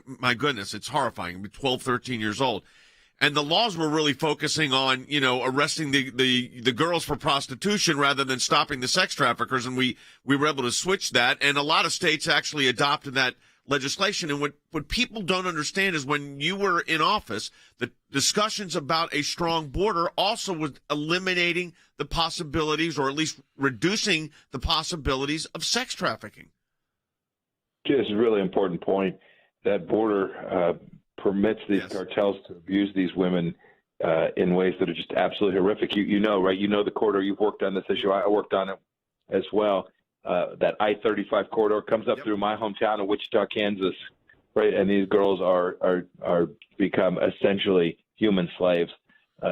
my goodness, it's horrifying. 12, 13 years old. And the laws were really focusing on, arresting the girls for prostitution rather than stopping the sex traffickers. And we were able to switch that. And a lot of states actually adopted that legislation. And what people don't understand is when you were in office, the discussions about a strong border also was eliminating the possibilities, or at least reducing the possibilities, of sex trafficking. This is a really important point. That border permits these cartels to abuse these women in ways that are just absolutely horrific. You know, right? You know the corridor. You've worked on this issue. I worked on it as well. That I-35 corridor comes up through my hometown of Wichita, Kansas, right? And these girls are become essentially human slaves.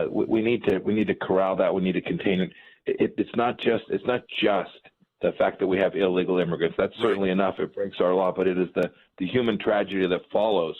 We need to corral that. We need to contain it. It's not just the fact that we have illegal immigrants. That's certainly enough. It breaks our law, but it is the human tragedy that follows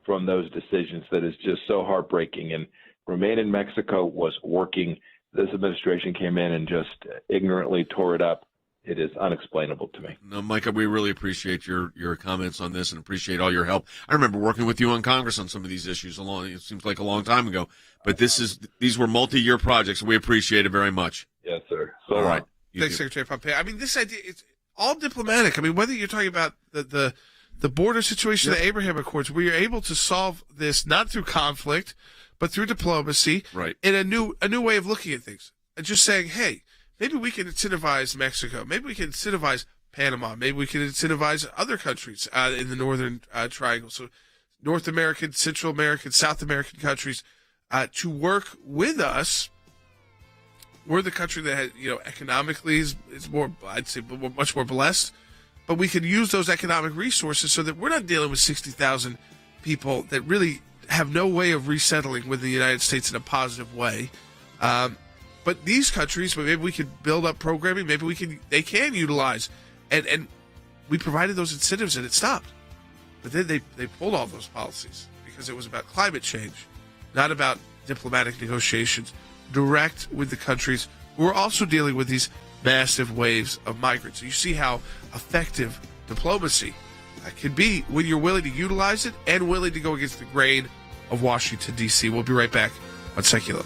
from those decisions that is just so heartbreaking. And Remain in Mexico was working. This administration came in and just ignorantly tore it up. It is unexplainable to me. No, Micah, we really appreciate your comments on this and appreciate all your help. I remember working with you on Congress on some of these issues. It seems like a long time ago, but these were multi-year projects. We appreciate it very much. Yes, sir. All right. Thanks, Secretary Pompeo. I mean, this idea, it's all diplomatic. I mean, whether you're talking about the border situation, the Abraham Accords, we are able to solve this not through conflict, but through diplomacy, right? In a new way of looking at things, and just saying, hey, maybe we can incentivize Mexico, maybe we can incentivize Panama, maybe we can incentivize other countries in the northern triangle, so North American, Central American, South American countries to work with us. We're the country that has, economically is more, I'd say, much more blessed. But we can use those economic resources so that we're not dealing with 60,000 people that really have no way of resettling with the United States in a positive way. But these countries, maybe we could build up programming. Maybe they can utilize, and we provided those incentives and it stopped. But then they pulled all those policies because it was about climate change, not about diplomatic negotiations direct with the countries who are also dealing with these massive waves of migrants. You see how effective diplomacy can be when you're willing to utilize it and willing to go against the grain of Washington, D.C. We'll be right back on Sekulow.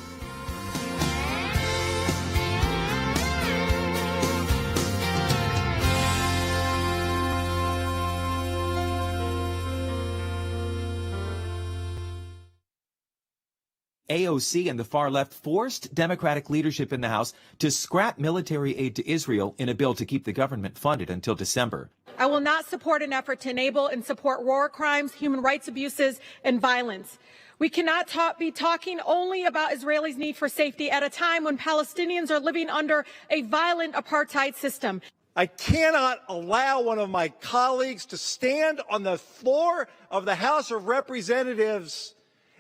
AOC and the far left forced Democratic leadership in the House to scrap military aid to Israel in a bill to keep the government funded until December. I will not support an effort to enable and support war crimes, human rights abuses, and violence. We cannot be talking only about Israelis' need for safety at a time when Palestinians are living under a violent apartheid system. I cannot allow one of my colleagues to stand on the floor of the House of Representatives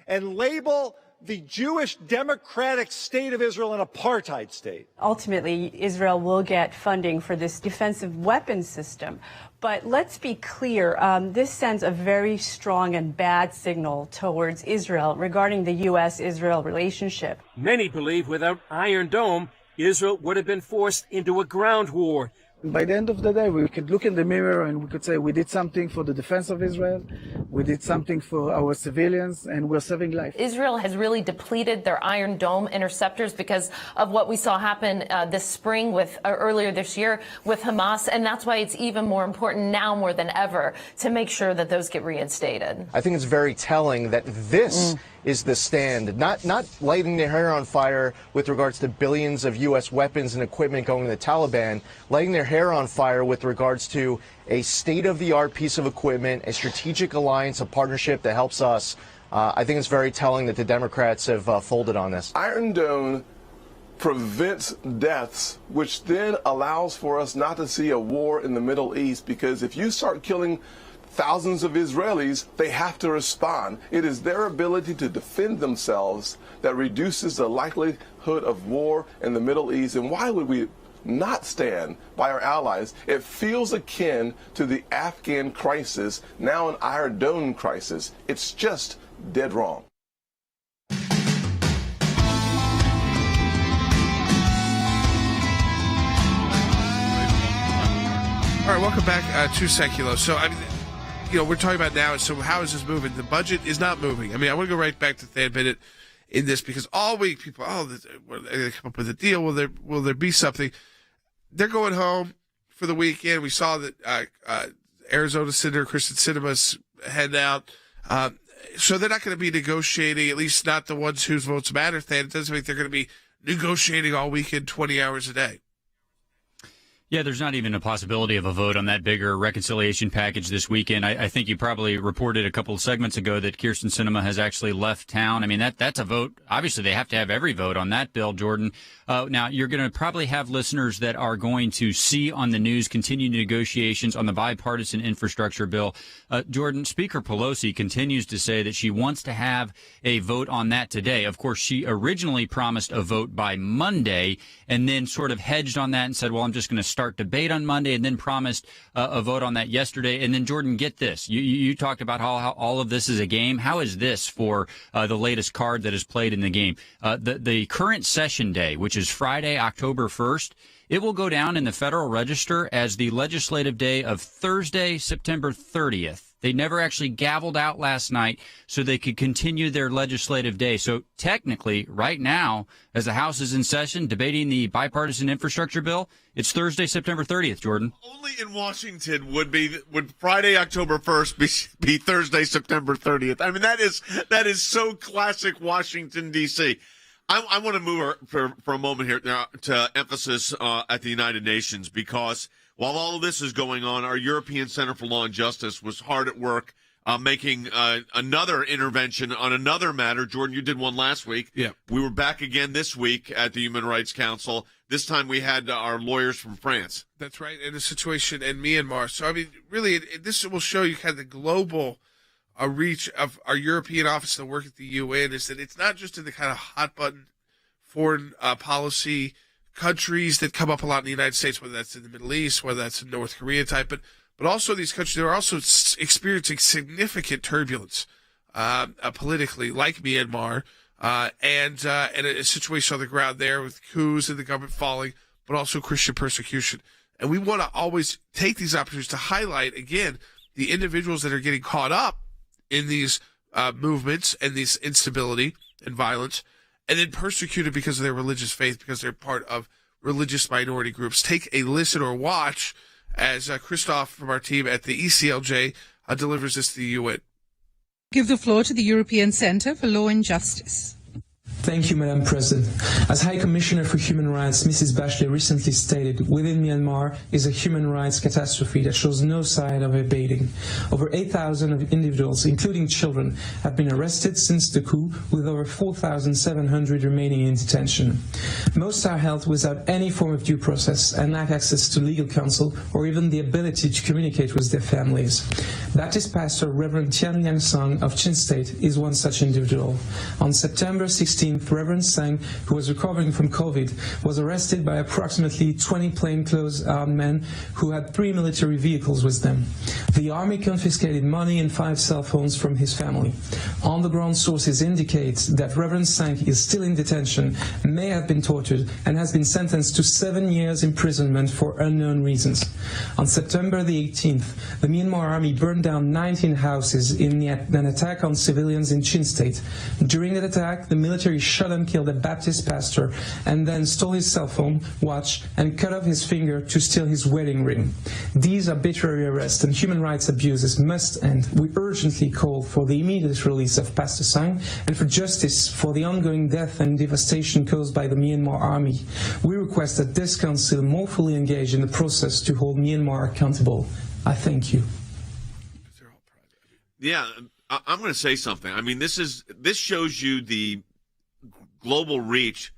and label the Jewish democratic state of Israel an apartheid state. Ultimately, Israel will get funding for this defensive weapons system. But let's be clear, this sends a very strong and bad signal towards Israel regarding the U.S.-Israel relationship. Many believe without Iron Dome, Israel would have been forced into a ground war. By the end of the day, we could look in the mirror and we could say we did something for the defense of Israel, we did something for our civilians, and we're saving life. Israel has really depleted their Iron Dome interceptors because of what we saw happen this spring earlier this year with Hamas, and that's why it's even more important now more than ever to make sure that those get reinstated. I think it's very telling that this is the stand, not lighting their hair on fire with regards to billions of U.S. weapons and equipment going to the Taliban, lighting their hair on fire with regards to a state-of-the-art piece of equipment, a strategic alliance, a partnership that helps us. I think it's very telling that the Democrats have folded on this. Iron Dome prevents deaths, which then allows for us not to see a war in the Middle East, because if you start killing thousands of Israelis, they have to respond. It is their ability to defend themselves that reduces the likelihood of war in the Middle East. And why would we not stand by our allies? It feels akin to the Afghan crisis, now an Iron Dome crisis. It's just dead wrong. All right, welcome back to Sekulow. So, I mean, we're talking about now, so how is this moving? The budget is not moving. I mean, I want to go right back to Thad Bennett in this because all week people, they're going to come up with a deal. Will there be something? They're going home for the weekend. We saw that Arizona Senator Kristen Sinema's heading out. So they're not going to be negotiating, at least not the ones whose votes matter, Thad. It doesn't mean they're going to be negotiating all weekend, 20 hours a day. Yeah, there's not even a possibility of a vote on that bigger reconciliation package this weekend. I think you probably reported a couple of segments ago that Kyrsten Sinema has actually left town. I mean, that's a vote. Obviously, they have to have every vote on that bill, Jordan. Now, you're going to probably have listeners that are going to see on the news continued negotiations on the bipartisan infrastructure bill. Jordan, Speaker Pelosi continues to say that she wants to have a vote on that today. Of course, she originally promised a vote by Monday and then sort of hedged on that and said, well, I'm just going to start debate on Monday, and then promised a vote on that yesterday. And then, Jordan, get this. You talked about how all of this is a game. How is this for the latest card that is played in the game? The current session day, which is Friday, October 1st, it will go down in the Federal Register as the legislative day of Thursday, September 30th. They never actually gavelled out last night so they could continue their legislative day. So technically, right now, as the House is in session debating the bipartisan infrastructure bill, it's Thursday, September 30th, Jordan. Only in Washington would Friday, October 1st be Thursday, September 30th. I mean, that is so classic Washington, D.C. I want to move for a moment here now to emphasis at the United Nations, because while all of this is going on, our European Center for Law and Justice was hard at work making another intervention on another matter. Jordan, you did one last week. Yeah. We were back again this week at the Human Rights Council. This time we had our lawyers from France. That's right, in the situation in Myanmar. So, I mean, really, this will show you kind of the global reach of our European office that work at the UN, is that it's not just in the kind of hot-button foreign policy countries that come up a lot in the United States, whether that's in the Middle East, whether that's in North Korea type, but also these countries, they're also experiencing significant turbulence politically, like Myanmar, and a situation on the ground there with coups and the government falling, but also Christian persecution. And we want to always take these opportunities to highlight, again, the individuals that are getting caught up in these movements and this instability and violence, and then persecuted because of their religious faith, because they're part of religious minority groups. Take a listen or watch as Christoph from our team at the ECLJ delivers this to the UN. Give the floor to the European Centre for Law and Justice. Thank you, Madam President. As High Commissioner for Human Rights, Mrs. Bachelet recently stated, within Myanmar is a human rights catastrophe that shows no sign of abating. Over 8,000 individuals, including children, have been arrested since the coup, with over 4,700 remaining in detention. Most are held without any form of due process and lack access to legal counsel or even the ability to communicate with their families. Baptist pastor Reverend Tian Liang Song of Chin State is one such individual. On September 16th, Reverend Sang, who was recovering from COVID, was arrested by approximately 20 plainclothes armed men who had 3 military vehicles with them. The army confiscated money and 5 cell phones from his family. On-the-ground sources indicate that Reverend Sang is still in detention, may have been tortured, and has been sentenced to 7 years imprisonment for unknown reasons. On September the 18th, the Myanmar army burned down 19 houses in an attack on civilians in Chin State. During that attack, the military shot and killed a Baptist pastor and then stole his cell phone, watch, and cut off his finger to steal his wedding ring. These arbitrary arrests and human rights abuses must end. We urgently call for the immediate release of Pastor Sang and for justice for the ongoing death and devastation caused by the Myanmar army. We request that this council more fully engage in the process to hold Myanmar accountable. I thank you. Yeah, I'm going to say something. I mean, this shows you the global reach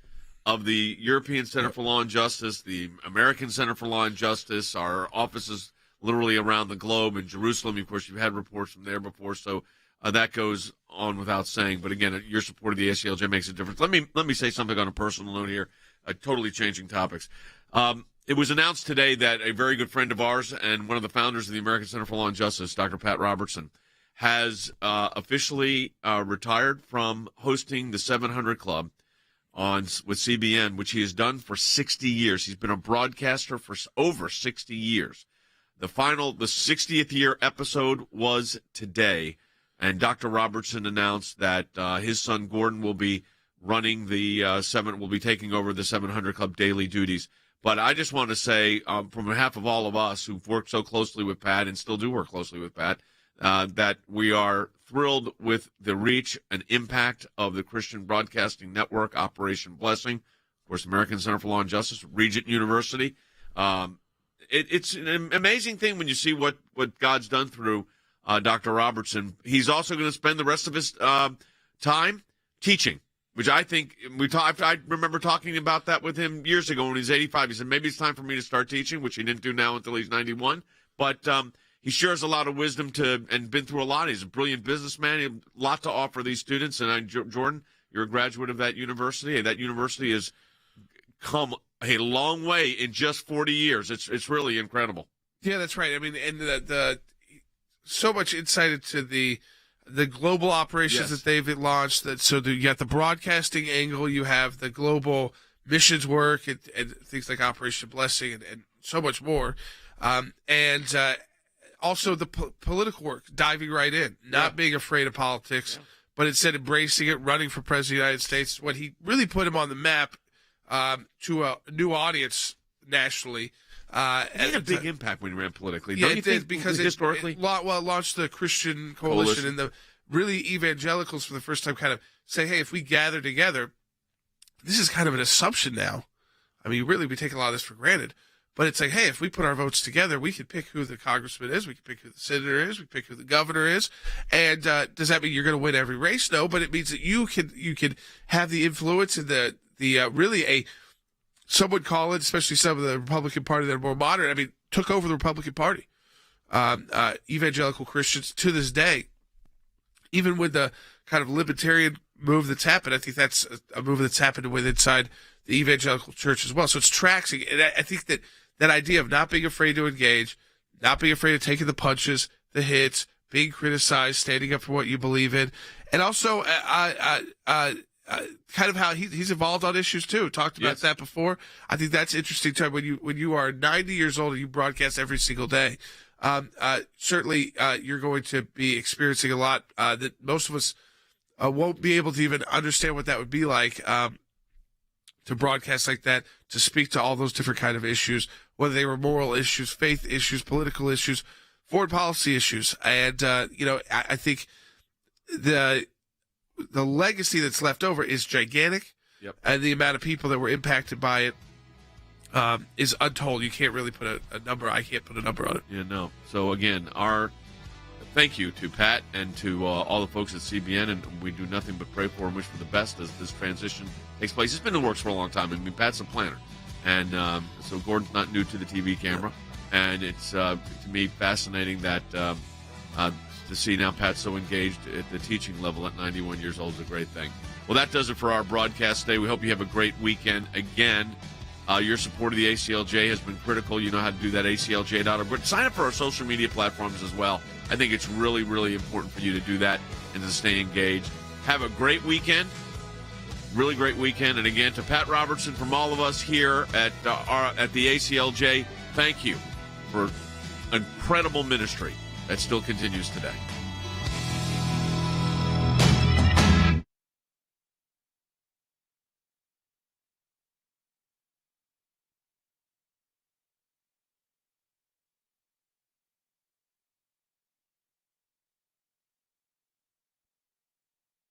of the European Center for Law and Justice, the American Center for Law and Justice, our offices literally around the globe. In Jerusalem, of course, you've had reports from there before, so that goes on without saying. But again, your support of the ACLJ makes a difference. Let me say something on a personal note here, totally changing topics. It was announced today that a very good friend of ours and one of the founders of the American Center for Law and Justice, Dr. Pat Robertson, has officially retired from hosting the 700 Club with CBN, which he has done for 60 years. He's been a broadcaster for over 60 years. The 60th year episode was today, and Dr. Robertson announced that his son Gordon will be running will be taking over the 700 Club daily duties. But I just want to say, from behalf of all of us who've worked so closely with Pat and still do work closely with Pat, that we are thrilled with the reach and impact of the Christian Broadcasting Network, Operation Blessing, of course, American Center for Law and Justice, Regent University. It's an amazing thing when you see what God's done through Dr. Robertson. He's also going to spend the rest of his time teaching, which I think I remember talking about that with him years ago when he was 85. He said, maybe it's time for me to start teaching, which he didn't do now until he's 91. But he shares a lot of wisdom and been through a lot. He's a brilliant businessman. He has a lot to offer these students. And Jordan, you're a graduate of that university. And that university has come a long way in just 40 years. It's really incredible. Yeah, that's right. I mean, and the so much insight into the global operations that they've launched. You got the broadcasting angle, you have the global missions work and things like Operation Blessing and so much more. Also the political work, diving right in, not being afraid of politics, but instead embracing it, running for president of the United States. When he really put him on the map to a new audience nationally. It had a big impact when he ran politically. Yeah, Don't you it did, think, because historically? it launched the Christian Coalition and the really evangelicals for the first time kind of say, hey, if we gather together, this is kind of an assumption now. I mean, really, we take a lot of this for granted. But it's like, hey, if we put our votes together, we can pick who the congressman is, we can pick who the senator is, we can pick who the governor is. And does that mean you're going to win every race? No, but it means that you can have the influence and the really some would call it, especially some of the Republican Party that are more modern, I mean, took over the Republican Party. Evangelical Christians to this day, even with the kind of libertarian move that's happened, I think that's a move that's happened inside the evangelical church as well. So it's traction. And I think that idea of not being afraid to engage, not being afraid of taking the punches, the hits, being criticized, standing up for what you believe in, and also kind of how he's involved on issues too. Talked about that before. I think that's interesting too. When you are 90 years old and you broadcast every single day, certainly you're going to be experiencing a lot that most of us won't be able to even understand what that would be like to broadcast like that, to speak to all those different kind of issues, whether they were moral issues, faith issues, political issues, foreign policy issues. And, I think the legacy that's left over is gigantic. Yep. And the amount of people that were impacted by it is untold. You can't really put a number. I can't put a number on it. Yeah, no. So, again, our thank you to Pat and to all the folks at CBN, and we do nothing but pray for and wish for the best as this transition takes place. It's been in the works for a long time. I mean, Pat's a planner. And so Gordon's not new to the TV camera. And it's, to me, fascinating that to see now Pat so engaged at the teaching level at 91 years old is a great thing. Well, that does it for our broadcast today. We hope you have a great weekend. Again, your support of the ACLJ has been critical. You know how to do that, aclj.org. But sign up for our social media platforms as well. I think it's really, really important for you to do that and to stay engaged. Have a great weekend. Really great weekend. And again, to Pat Robertson from all of us here at the ACLJ, thank you for incredible ministry that still continues today.